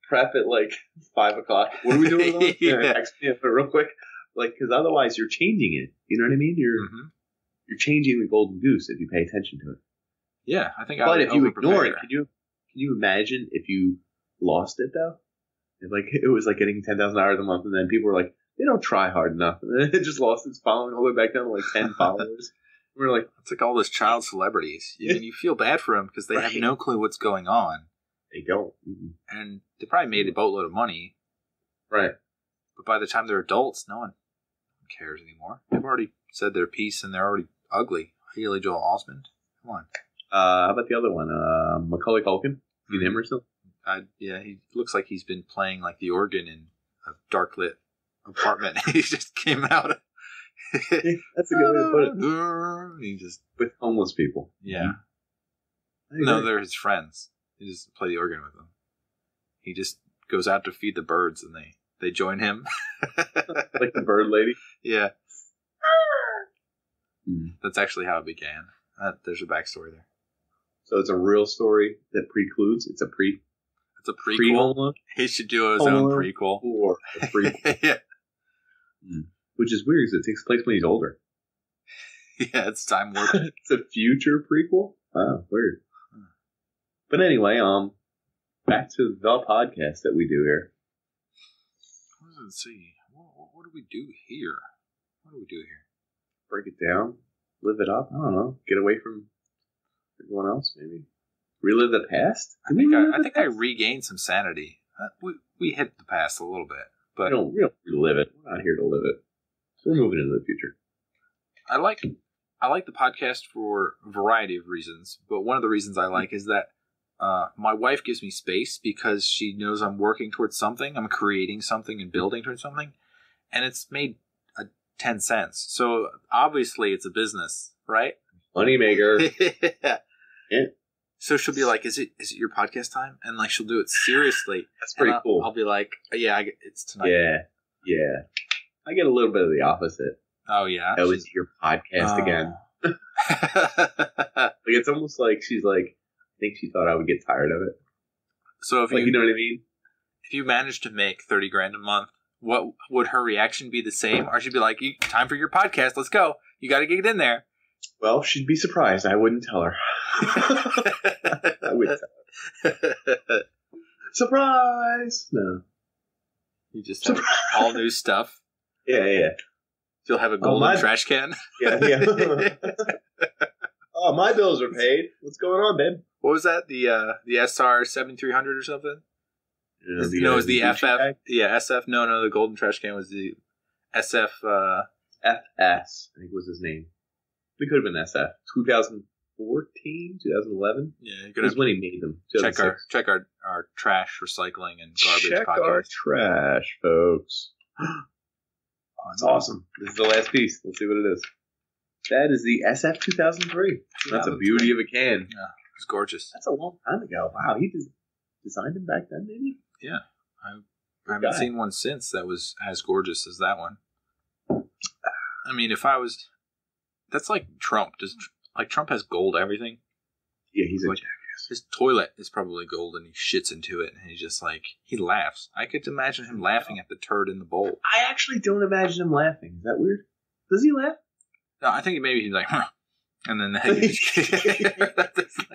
prep at like 5 o'clock. What are we doing? Yeah. Text me up real quick. Like, because otherwise you're changing it. You know what I mean? You're changing the golden goose if you pay attention to it. Yeah, I think. But if you ignore it, can you imagine if you lost it though? If like it was like getting $10,000 a month, and then people were like, they don't try hard enough, and then it just lost its following all the way back down to like 10 followers. We're like, it's like all those child celebrities. You feel bad for them because they have no clue what's going on. They don't. And they probably made a boatload of money. Right. But by the time they're adults, no one cares anymore. They've already said their piece and they're already ugly. Haley Joel Osment. Come on. How about the other one? Macaulay Culkin? You him or something? Yeah, he looks like he's been playing like the organ in a dark lit apartment. He just came out. That's a good way to put it. He just with homeless people. Yeah. No, they're his friends. He just play the organ with them. He just goes out to feed the birds, and they join him. Like the bird lady. Yeah. That's actually how it began. There's a backstory there. So it's a real story that precludes. It's a prequel. He should do his own prequel. Or a prequel. Yeah. Which is weird because it takes place when he's older. Yeah, it's time warp. It's a future prequel? Wow, weird. But anyway, back to the podcast that we do here. Let's see. What do we do here? Break it down? Live it up? I don't know. Get away from everyone else, maybe? Relive the past? I think I regained some sanity. We hit the past a little bit. But we don't relive it. We're not here to live it. So we're moving into the future. I like the podcast for a variety of reasons, but one of the reasons I like is that my wife gives me space because she knows I'm working towards something. I'm creating something and building towards something, and it's made 10 cents. So obviously it's a business, right? Moneymaker. Yeah. So she'll be like, "Is it your podcast time?" And like she'll do it seriously. That's pretty cool. I'll be like, "Yeah, it's tonight." Yeah. I get a little bit of the opposite. Oh yeah. Oh, is it your podcast again? Like it's almost like she's like, I think she thought I would get tired of it. So if you know what I mean? If you managed to make 30 grand a month, what would her reaction be the same? Or she'd be like, "Time for your podcast. Let's go. You got to get it in there." Well, she'd be surprised. I wouldn't tell her. I wouldn't tell her. Surprise! No. You just have all new stuff. Yeah. You'll have a golden trash can. Yeah. Oh, my bills are paid. What's going on, babe? What was that? The SR 7300 or something? It was the FF. Bag? Yeah, SF. No, the golden trash can was the SF. FS, I think was his name. It could have been SF. 2014, 2011. Yeah, it was when he made them. Check our trash recycling and garbage check podcast. Our trash, folks. Oh, that's awesome. This is the last piece. Let's see what it is. That is the SF 2003. That's a beauty of a can. Yeah, it's gorgeous. That's a long time ago. Wow, he designed them back then, maybe? Yeah. I haven't seen one since that was as gorgeous as that one. I mean, that's like Trump. Trump has gold everything? Yeah, he's a jackass. His toilet is probably gold and he shits into it and he's just like, he laughs. I could imagine him laughing at the turd in the bowl. I actually don't imagine him laughing. Is that weird? Does he laugh? No, I think maybe he's like, huh. And then he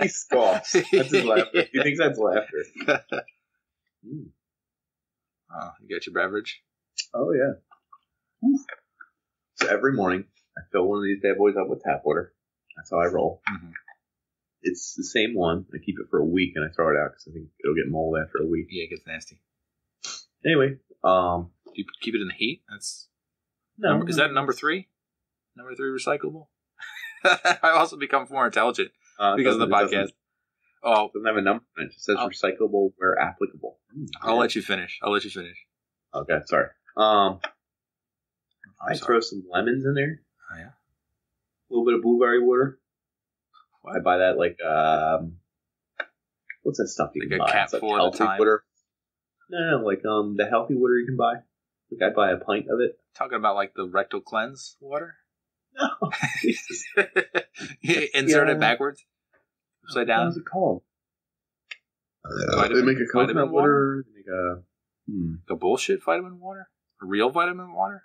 scoffs. That's his laughter. He thinks that's laughter. Oh, you got your beverage? Oh, yeah. Oof. So every morning, I fill one of these bad boys up with tap water. That's how I roll. Mm-hmm. It's the same one. I keep it for a week and I throw it out because I think it'll get mold after a week. Yeah, it gets nasty. Anyway, do you keep it in the heat? Is that number 3? Number 3 recyclable? I also become more intelligent because of the podcast. It doesn't have a number. It just says recyclable where applicable. I'll let you finish. Okay, sorry. I throw some lemons in there. Oh, yeah? A little bit of blueberry water. What? I buy that what's that stuff you can buy? Like a cap full at a time? Water. No, the healthy water you can buy. Like I buy a pint of it. Talking about like the rectal cleanse water? No, Jesus. You insert it backwards? Upside down? What is it called? They make a coconut water. They make a bullshit vitamin water? A real vitamin water?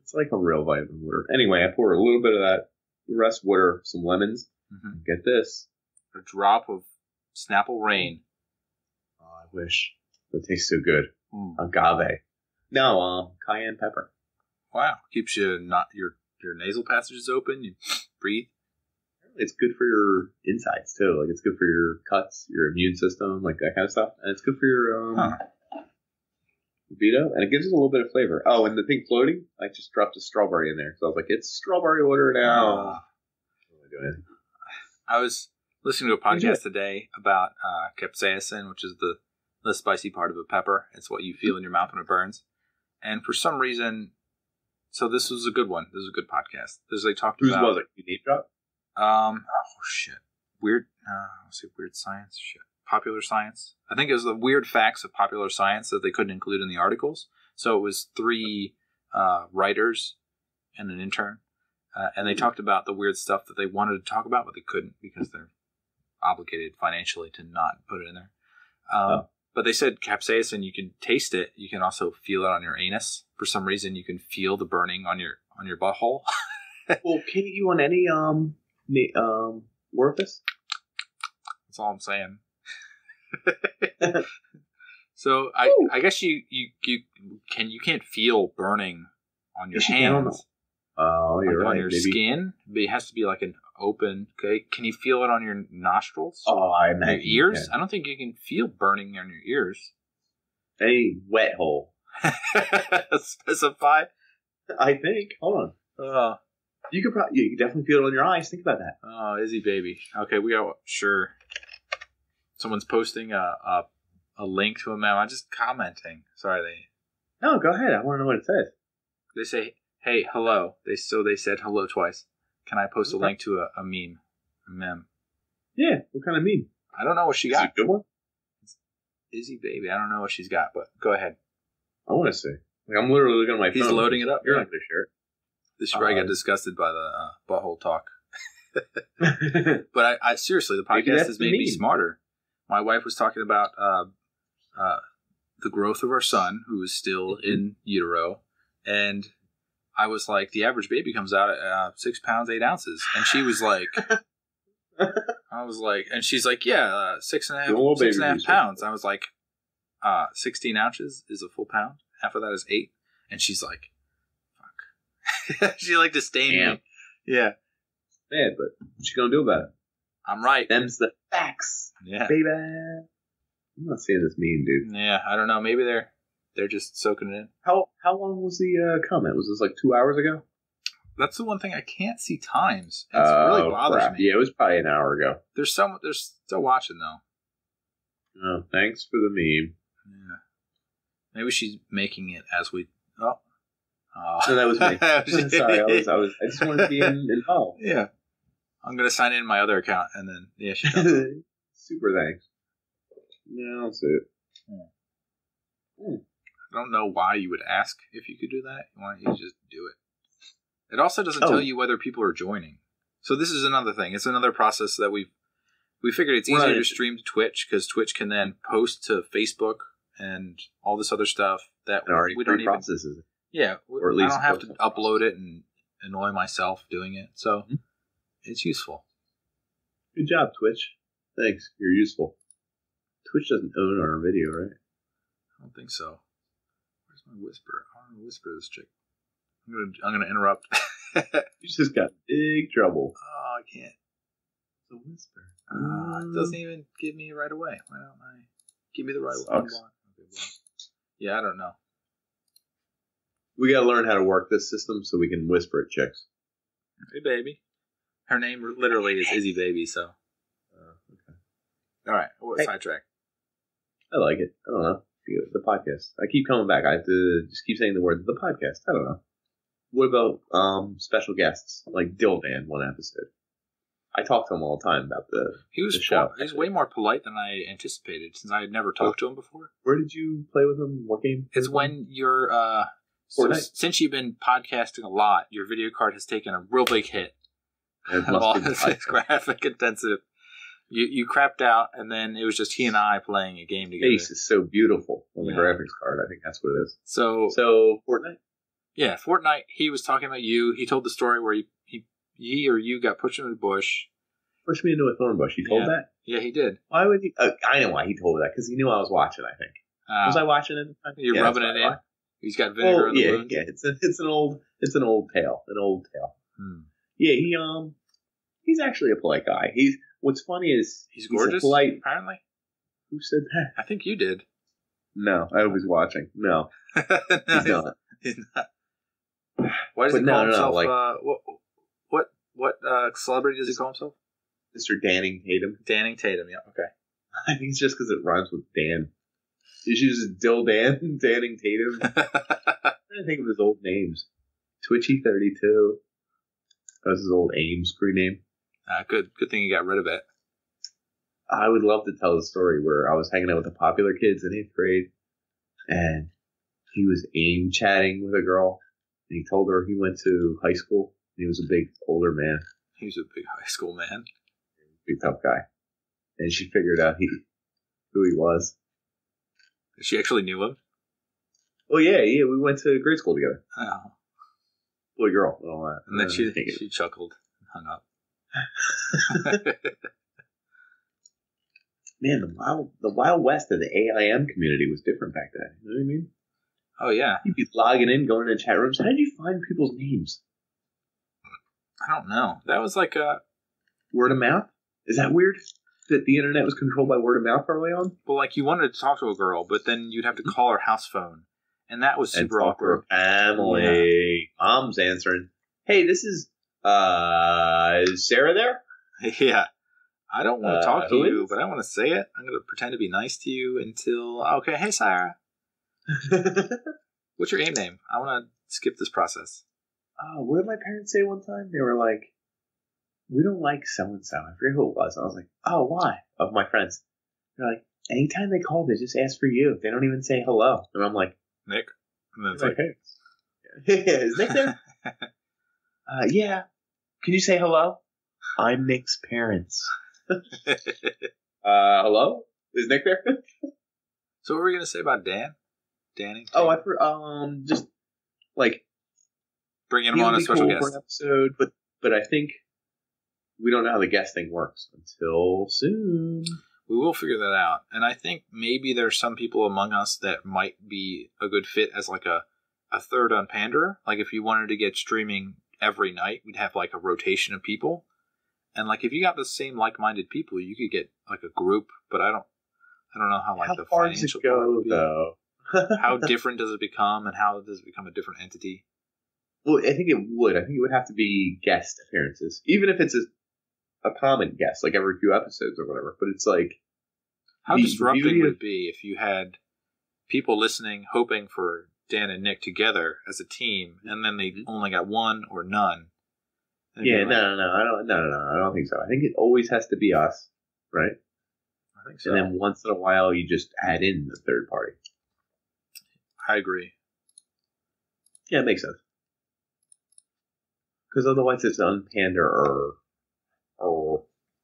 It's like a real vitamin water. Anyway, I pour a little bit of that. The rest water, some lemons. Mm-hmm. Get this. A drop of Snapple Rain. Oh, I wish. It tastes so good. Agave. No, cayenne pepper. Wow. Keeps you not your nasal passages open. You breathe. It's good for your insides too. Like it's good for your cuts, your immune system, like that kind of stuff. And it's good for your libido, and it gives it a little bit of flavor. Oh, and the thing floating, I just dropped a strawberry in there. So I was like, it's strawberry water now. What am I doing? I was listening to a podcast today about capsaicin, which is the less spicy part of a pepper. It's what you feel in your mouth when it burns. And for some reason, so this was a good one. This was a good podcast. They talked about. Whose was it? You name drop? Oh shit. Weird. Let's see. Weird science. Shit. Popular Science. I think it was the weird facts of Popular Science that they couldn't include in the articles. So it was 3 writers and an intern, and they talked about the weird stuff that they wanted to talk about, but they couldn't because they're obligated financially to not put it in there. But they said capsaicin, you can taste it. You can also feel it on your anus. For some reason, you can feel the burning on your butthole. Well, can you on any orifice? That's all I'm saying. So I guess you can't feel burning on your hands. Oh, you're right. On your skin, but it has to be like an open. Okay, can you feel it on your nostrils? Oh, I imagine your ears. I don't think you can feel burning on your ears. A wet hole. Specify. I think. Hold on. You could definitely feel it on your eyes. Think about that. Oh, Izzy baby. Okay, we got sure. Someone's posting a link to a meme. I'm just commenting. Sorry, No, go ahead. I want to know what it says. They say, "Hey, hello." They said hello twice. Can I post a link to a meme? A meme. Yeah. What kind of meme? I don't know what she got. Is it a good one? It's Izzy baby. I don't know what she's got, but go ahead. I want to see. Like, I'm literally looking at my phone. He's loading it up. You're not going to share it. This should probably get disgusted by the butthole talk. But I seriously, the podcast has made me smarter. My wife was talking about the growth of our son, who is still in utero, and I was like, the average baby comes out at 6 pounds 8 ounces, and she was like, I was like, and she's like, yeah, 6.5 pounds. I was like, 16 ounces is a full pound. Half of that is 8, and she's like, fuck. She like disdained me. Yeah, bad, but what you gonna do about it? I'm right. Them's the facts. Yeah, baby. I'm not saying this mean, dude. Yeah, I don't know. Maybe they're just soaking it in. How long was the comment? Was this like 2 hours ago? That's the one thing I can't see times. It really bothers me. Yeah, it was probably an hour ago. They're still watching though. Oh, thanks for the meme. Yeah, maybe she's making it as we. Oh, no, that was me. Sorry, I just wanted to be involved. Yeah. I'm going to sign in my other account, and then, yeah, she does. Super thanks. Yeah, that's it. I don't know why you would ask if you could do that. Why don't you just do it? It also doesn't tell you whether people are joining. So this is another thing. It's another process that we figured it's easier to stream to Twitch, because Twitch can then post to Facebook and all this other stuff that we don't even... processes it. Yeah, or at least I don't have to upload it and annoy myself doing it. So... It's useful. Good job, Twitch. Thanks. You're useful. Twitch doesn't own our video, right? I don't think so. Where's my whisper? I want to whisper this chick. I'm gonna interrupt. You just got big trouble. Oh, I can't. It's a whisper. It doesn't even give me right away. Why don't I? Give me the right one. Okay, yeah, I don't know. We gotta learn how to work this system so we can whisper at chicks. Hey, baby. Her name literally is Izzy Baby, so. Okay. All right, what sidetrack? I like it. I don't know. The podcast. I keep coming back. I have to just keep saying the word the podcast. I don't know. What about special guests like Dildan one episode? I talk to him all the time about the show. He was way more polite than I anticipated since I had never talked to him before. Where did you play with him? What game? It's when you're since you've been podcasting a lot, your video card has taken a real big hit. It's graphic intensive. You crapped out, and then it was just he and I playing a game together. Face is so beautiful on the graphics card. I think that's what it is. So Fortnite? Yeah, Fortnite. He was talking about you. He told the story where he or you got pushed into a bush. Pushed me into a thorn bush. He told that? Yeah, he did. Why would he? I know why he told that, because he knew I was watching, I think. Was I watching it at the time? You're rubbing it in? He's got vinegar in the wound? Yeah, it's an old tale. An old tale. Yeah, he's actually a polite guy. What's funny is he's gorgeous, polite, apparently. Who said that? I think you did. No, I was watching. No. He's not. He's not. Why does he call himself? What celebrity does he call himself? Mr. Danning Tatum. Danning Tatum, yeah, okay. I think it's just because it rhymes with Dan. He just uses Dill Dan, Danning Tatum. I'm trying to think of his old names. Twitchy32. That was his old Ames crew name. Good thing you got rid of it. I would love to tell the story where I was hanging out with the popular kids in 8th grade, and he was AIM chatting with a girl, and he told her he went to high school. He was a big older man. He was a big high school man. Big tough guy. And she figured out who he was. She actually knew him? Oh, yeah, we went to grade school together. Oh. Boy, girl, and all that. And then she chuckled and hung up. Man, the wild west of the AIM community was different back then. You know what I mean? Oh, yeah. You'd be logging in, going into chat rooms. How did you find people's names? I don't know. That was like a... Word of mouth? Is that weird? That the internet was controlled by word of mouth early on? Well, like you wanted to talk to a girl, but then you'd have to call her house phone. And that was super awkward. Family. Yeah. Mom's answering. Hey, this is Sarah there? Yeah. I don't want to talk to you, but I want to say it. I'm going to pretend to be nice to you until... Okay, hey, Sarah. What's your AIM name? I want to skip this process. What did my parents say one time? They were like, we don't like so-and-so. I forget who it was. I was like, oh, why? Of my friends. They're like, anytime they call, they just ask for you. They don't even say hello. And I'm like... Nick? And then it's like, hey. Is Nick there? Yeah. Can you say hello? I'm Nick's parents. Hello? Is Nick there? So what were we going to say about Dan? Danning? Just like... Bringing him on a special guest. For an episode, but I think we don't know how the guest thing works until soon. We will figure that out. And I think maybe there's some people among us that might be a good fit as like a third on Pander. Like if you wanted to get streaming every night, we'd have like a rotation of people. And like if you got the same like-minded people, you could get like a group, but I don't know how the far financial does it go, though? How different does it become, and how does it become a different entity? Well, I think it would. I think it would have to be guest appearances, even if it's a common guest, like every few episodes or whatever. But it's like, how disrupting would it be if you had people listening, hoping for Dan and Nick together as a team, and then they only got one or none? Yeah, no, I don't think so. I think it always has to be us, right? I think so. And then once in a while, you just add in the third party. I agree. Yeah, it makes sense. Because otherwise it's unpander or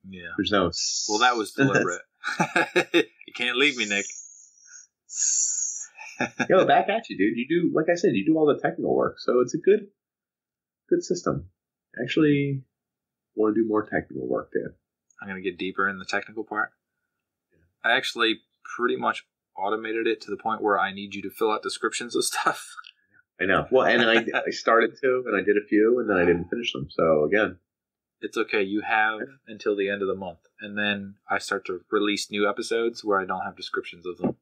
yeah. There's no... Well, that was deliberate. You can't leave me, Nick. Yo, back at you, dude. You do, like I said, you do all the technical work, so it's a good system. I actually want to do more technical work, Dan. I'm going to get deeper in the technical part. Yeah. I actually pretty much automated it to the point where I need you to fill out descriptions of stuff. I know. Well, and I started to, and I did a few, and then I didn't finish them. So, again. It's okay. You have until the end of the month. And then I start to release new episodes where I don't have descriptions of them.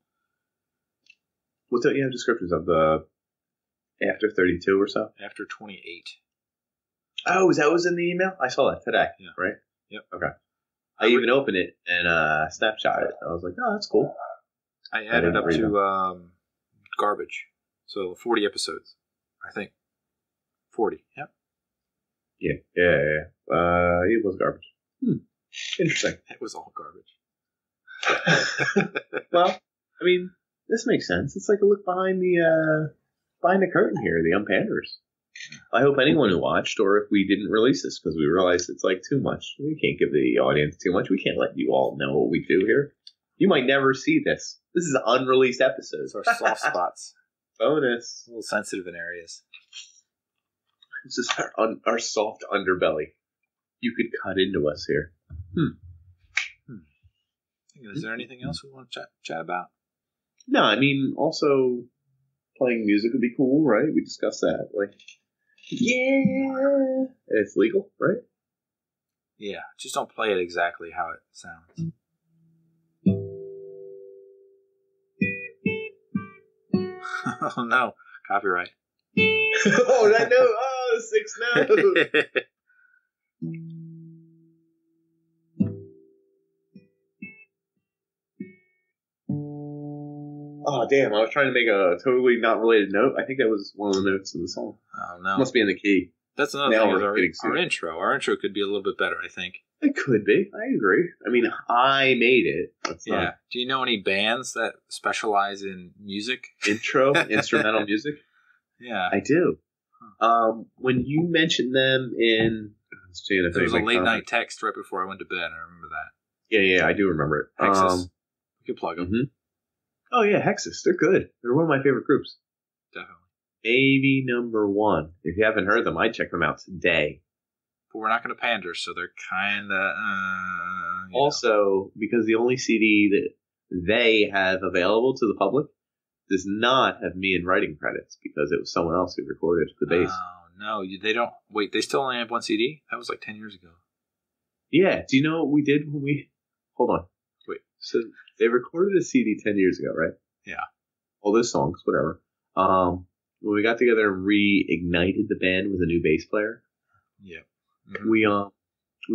What's that you have descriptions of? The after 32 or so? After 28. Oh, that was in the email? I saw that today, Yeah. right? Yep. Okay. I even opened it and snapshot it. I was like, oh, that's cool. I added up to garbage. So 40 episodes, I think. 40, yep. Yeah. It was garbage. Interesting. It was all garbage. Well, I mean, this makes sense. It's like a look behind the curtain here, the Unpanders. I hope anyone who watched, or if we didn't release this because we realized it's like too much. We can't give the audience too much. We can't let you all know what we do here. You might never see this. This is unreleased episodes. It's our soft spots. Bonus. A little sensitive in areas. This is our soft underbelly. You could cut into us here. Is there anything else we want to chat about? No, I mean, also playing music would be cool, right? We discussed that. Like, yeah. It's legal, right? Yeah, just don't play it exactly how it sounds. Oh no, copyright. Oh, that note. Oh, 6 notes. Oh, damn. I was trying to make a totally not related note. I think that was one of the notes in the song. Oh, no. Must be in the key. That's another thing is our intro. Our intro could be a little bit better, I think. It could be. I agree. I mean, I made it. Yeah. Do you know any bands that specialize in music? Instrumental music? Yeah. I do. When you mentioned them in... There was a late night text right before I went to bed. I remember that. Yeah, I do remember it. Hexus. You could plug them. Mm-hmm. Oh, yeah, Hexus. They're good. They're one of my favorite groups. Definitely. Maybe number 1. If you haven't heard them, I'd check them out today. But we're not going to pander, so they're kind of... also, because the only CD that they have available to the public does not have me in writing credits because it was someone else who recorded the bass. Oh, no. They don't... Wait, they still only have one CD? That was like 10 years ago. Yeah. Do you know what we did when we... Hold on. Wait. So they recorded a CD 10 years ago, right? Yeah. All those songs, whatever. When we got together and reignited the band with a new bass player. Yeah. Mm-hmm. We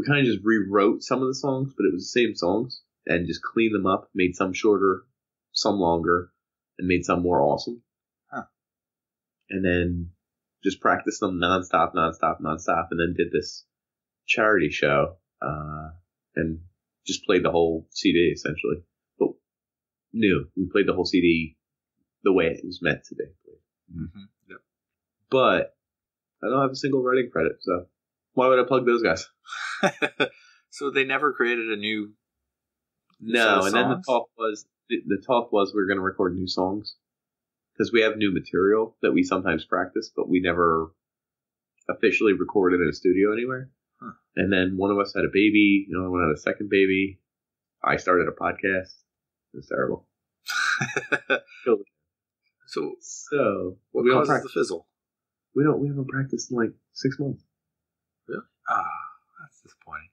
kind of just rewrote some of the songs, but it was the same songs and just cleaned them up, made some shorter, some longer, and made some more awesome. Huh. And then just practiced them nonstop, and then did this charity show, and just played the whole CD essentially. But we played the whole CD the way it was meant to be. Mm-hmm. Yep. But I don't have a single writing credit, so why would I plug those guys? So they never created a new No, and then the talk was we were going to record new songs because we have new material that we sometimes practice, but we never officially recorded in a studio anywhere. Huh. And then one of us had a baby, the other one had a second baby. I started a podcast. It was terrible. So what causes the fizzle? We haven't practiced in like 6 months. Really? That's disappointing.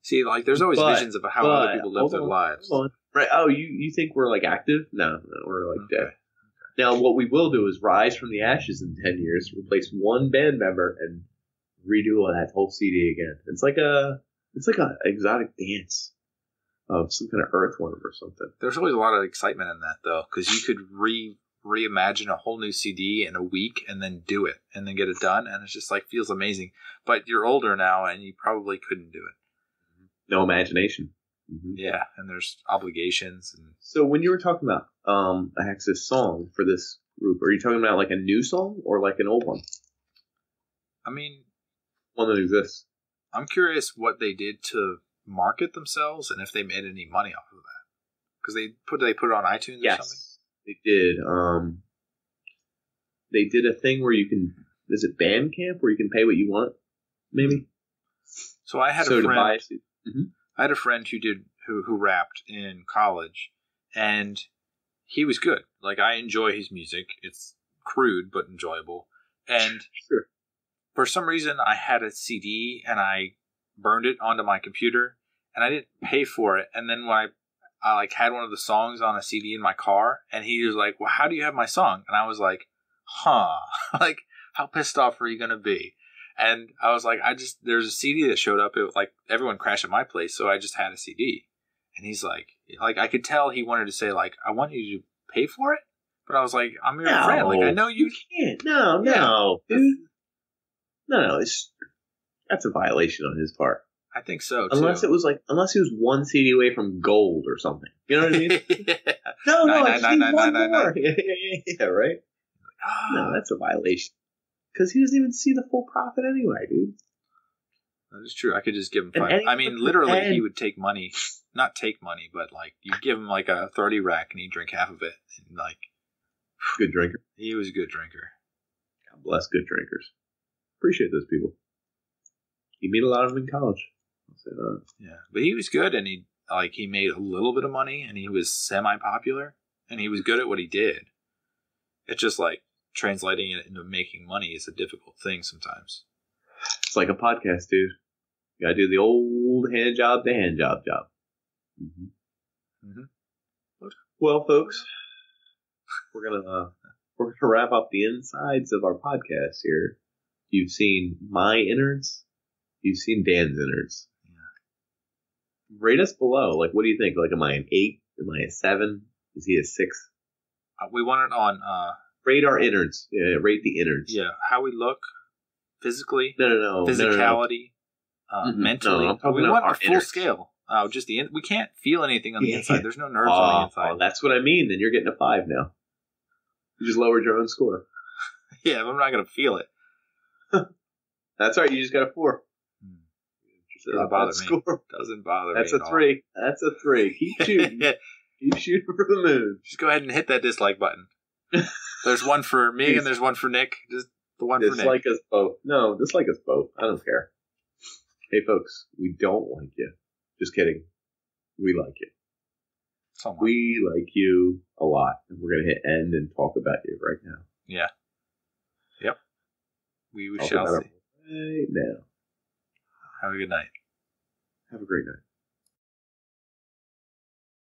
See, like, there's always visions of how other people live their lives. Right. Oh, you think we're like active? No, we're like dead. Okay. Now, what we will do is rise from the ashes in 10 years, replace one band member, and redo that whole CD again. It's like a exotic dance of some kind of earthworm or something. There's always a lot of excitement in that, though, because you could reimagine a whole new CD in a week and then do it and then get it done, and it's just like feels amazing. But you're older now, and you probably couldn't do it. No imagination. Mm-hmm. Yeah, and there's obligations. And so when you were talking about a Hexus song for this group, are you talking about like a new song or like an old one? I mean, one that exists. I'm curious what they did to market themselves and if they made any money off of that. Because they put it on iTunes or something? They did. They did a thing where you can, is it Bandcamp, where you can pay what you want, maybe? So I had a friend. I had a friend who rapped in college, and he was good. Like, I enjoy his music. It's crude but enjoyable. And sure. For some reason, I had a CD and I burned it onto my computer, and I didn't pay for it. And then when I like had one of the songs on a CD in my car, and he was like, "Well, how do you have my song?" And I was like, "Huh?" Like, how pissed off are you gonna be? And I was like, there's a CD that showed up. It was like everyone crashed at my place, so I just had a CD. And he's like I could tell he wanted to say like, I want you to pay for it, but I was like, I'm your friend. Like I know you can't. No, dude. No, that's a violation on his part. I think so, too. Unless he was one CD away from gold or something. You know what I mean? Yeah. No, I just need one more. Yeah, right? No, that's a violation. Because he doesn't even see the full profit anyway, dude. That is true. I could just give him 5. I mean, literally, he would take money. Not take money, but like, you give him like a 30 rack and he'd drink half of it. And like, good drinker. He was a good drinker. God bless good drinkers. Appreciate those people. You meet a lot of them in college. I'll say that. Yeah, but he was good, and he made a little bit of money, and he was semi-popular, and he was good at what he did. It's just like translating it into making money is a difficult thing sometimes. It's like a podcast, dude. You gotta do the old hand job to hand job. Mm-hmm. Mm-hmm. Well, folks, we're gonna wrap up the insides of our podcast here. You've seen my innards. You've seen Dan's innards. Yeah. Rate us below. Like, what do you think? Like, am I an 8? Am I a 7? Is he a 6? We want it on... rate our innards. Yeah, rate the innards. Yeah, how we look physically. No. Physicality. No. Mentally. We want our full scale. Just we can't feel anything on the inside. There's no nerves on the inside. Oh, that's what I mean. Then you're getting a 5 now. You just lowered your own score. Yeah, but I'm not going to feel it. That's right. You just got a 4. Doesn't bother me. Doesn't bother me. That's a 3. That's a 3. Keep shooting. Keep shooting for the moon. Just go ahead and hit that dislike button. There's one for me and there's one for Nick. Just the one for Nick. Dislike us both. No, dislike us both. I don't care. Hey, folks, we don't like you. Just kidding. We like you. Somewhat. We like you a lot. And we're going to hit end and talk about you right now. Yeah. Yep. We shall see. Right now. Have a good night. Have a great night.